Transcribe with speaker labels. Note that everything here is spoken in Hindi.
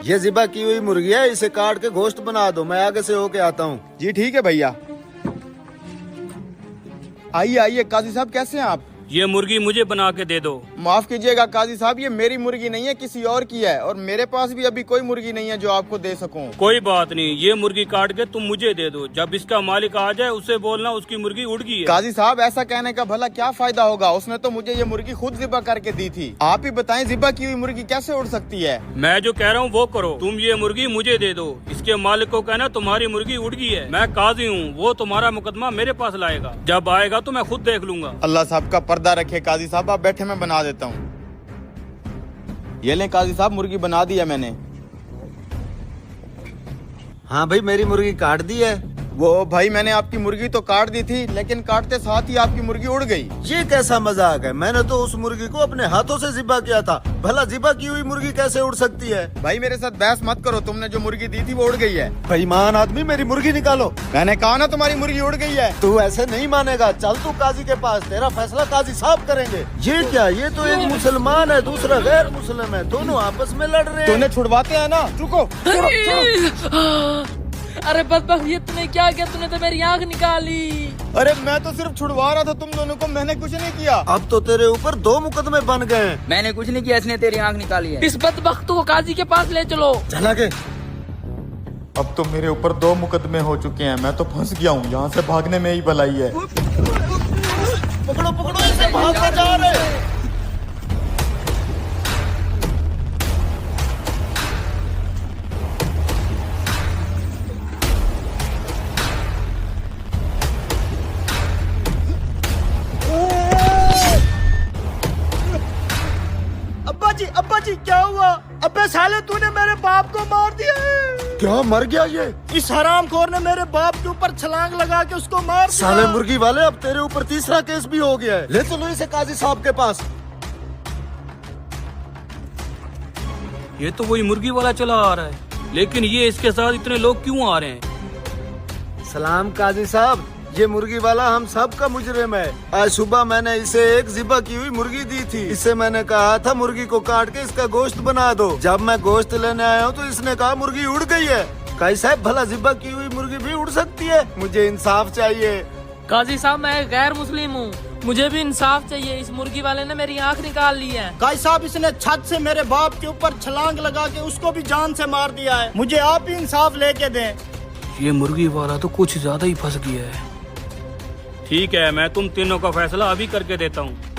Speaker 1: ये ज़िबा की हुई मुर्गी है, इसे काट के गोश्त बना दो, मैं आगे से होके आता हूँ।
Speaker 2: जी ठीक है भैया। आइए आइए काजी साहब, कैसे हैं आप?
Speaker 3: ये मुर्गी मुझे बना के दे दो।
Speaker 2: माफ कीजिएगा काजी साहब, ये मेरी मुर्गी नहीं है, किसी और की है, और मेरे पास भी अभी कोई मुर्गी नहीं है जो आपको दे सकूं।
Speaker 3: कोई बात नहीं, ये मुर्गी काट के तुम मुझे दे दो। जब इसका मालिक आ जाए उसे बोलना उसकी मुर्गी उड़ गई है।
Speaker 2: काजी साहब ऐसा कहने का भला क्या फायदा होगा, उसने तो मुझे ये मुर्गी खुद ज़िबा करके दी थी। आप ही बताएं ज़िबा की हुई मुर्गी कैसे उड़ सकती है?
Speaker 3: मैं जो कह रहा हूँ वो करो, तुम ये मुर्गी मुझे दे दो। इसके मालिक को कहना तुम्हारी मुर्गी उड़ गई है। मैं काजी हूँ, वो तुम्हारा मुकदमा मेरे पास लाएगा। जब आएगा तो मैं खुद देख लूंगा।
Speaker 2: अल्लाह साहब का पर्दा रखे काजी साहब, आप बैठे, मैं बना देता हूँ। ये लें काजी साहब, मुर्गी बना दी है मैंने।
Speaker 1: हाँ भाई, मेरी मुर्गी काट दी है।
Speaker 2: वो भाई मैंने आपकी मुर्गी तो काट दी थी, लेकिन काटते साथ ही आपकी मुर्गी उड़ गई।
Speaker 1: ये कैसा मजाक है? मैंने तो उस मुर्गी को अपने हाथों से ज़िबा किया था, भला ज़िबा की हुई मुर्गी कैसे उड़ सकती है?
Speaker 2: भाई मेरे साथ बहस मत करो, तुमने जो मुर्गी दी थी वो उड़ गई है।
Speaker 1: बेईमान आदमी, मेरी मुर्गी निकालो।
Speaker 2: मैंने कहा ना तुम्हारी मुर्गी उड़ गई है।
Speaker 1: तू ऐसे नहीं मानेगा, चल तू काजी के पास, तेरा फैसला काजी साहब करेंगे। ये क्या, ये तो एक मुसलमान है, दूसरा गैर मुस्लिम है, दोनों आपस में लड़ रहे हैं।
Speaker 2: तूने छुड़वाते हैं ना, रुको।
Speaker 4: अरे बदबख्त, ये तूने क्या किया? तूने तो मेरी आंख निकाली।
Speaker 2: अरे मैं तो सिर्फ छुड़वा रहा था तुम दोनों को, मैंने कुछ नहीं किया।
Speaker 1: अब तो तेरे ऊपर 2 मुकदमे बन गए हैं।
Speaker 5: मैंने कुछ नहीं किया, इसने तेरी आंख निकाली है।
Speaker 4: इस बदबख्त को काजी के पास ले चलो।
Speaker 1: चला के।
Speaker 2: अब तो मेरे ऊपर 2 मुकदमे हो चुके हैं, मैं तो फंस गया हूँ, यहाँ से भागने में ही भलाई है।
Speaker 1: पकड़ो पकड़ो, इसे भागते जा रहे।
Speaker 2: अब्बा जी क्या हुआ? अबे साले तूने मेरे बाप को मार दिया है।
Speaker 1: क्या, मर गया ये?
Speaker 2: इस हरामखोर ने मेरे बाप के ऊपर छलांग लगा के उसको मार दिया।
Speaker 1: साले मुर्गी वाले, अब तेरे ऊपर तीसरा केस भी हो गया है। ले चलो इसे काजी साहब के पास।
Speaker 3: ये तो वही मुर्गी वाला चला आ रहा है, लेकिन ये इसके साथ इतने लोग क्यों आ रहे हैं?
Speaker 1: सलाम काजी साहब, ये मुर्गी वाला हम सब का मुजरिम है। आज सुबह मैंने इसे एक ज़िबा की हुई मुर्गी दी थी। इससे मैंने कहा था मुर्गी को काट के इसका गोश्त बना दो। जब मैं गोश्त लेने आया हूँ तो इसने कहा मुर्गी उड़ गई है। काजी साहब, भला ज़िबा की हुई मुर्गी भी उड़ सकती है? मुझे इंसाफ चाहिए।
Speaker 4: काजी साहब, मैं गैर मुस्लिम हूँ, मुझे भी इंसाफ चाहिए। इस मुर्गी वाले ने मेरी आंख निकाल ली है।
Speaker 6: काजी साहब, इसने छत से मेरे बाप के ऊपर छलांग लगा के उसको भी जान से मार दिया है। मुझे आप ही इंसाफ लेके दें।
Speaker 3: ये मुर्गी वाला तो कुछ ज्यादा ही फंस गया है। ठीक है, मैं तुम तीनों का फैसला अभी करके देता हूँ।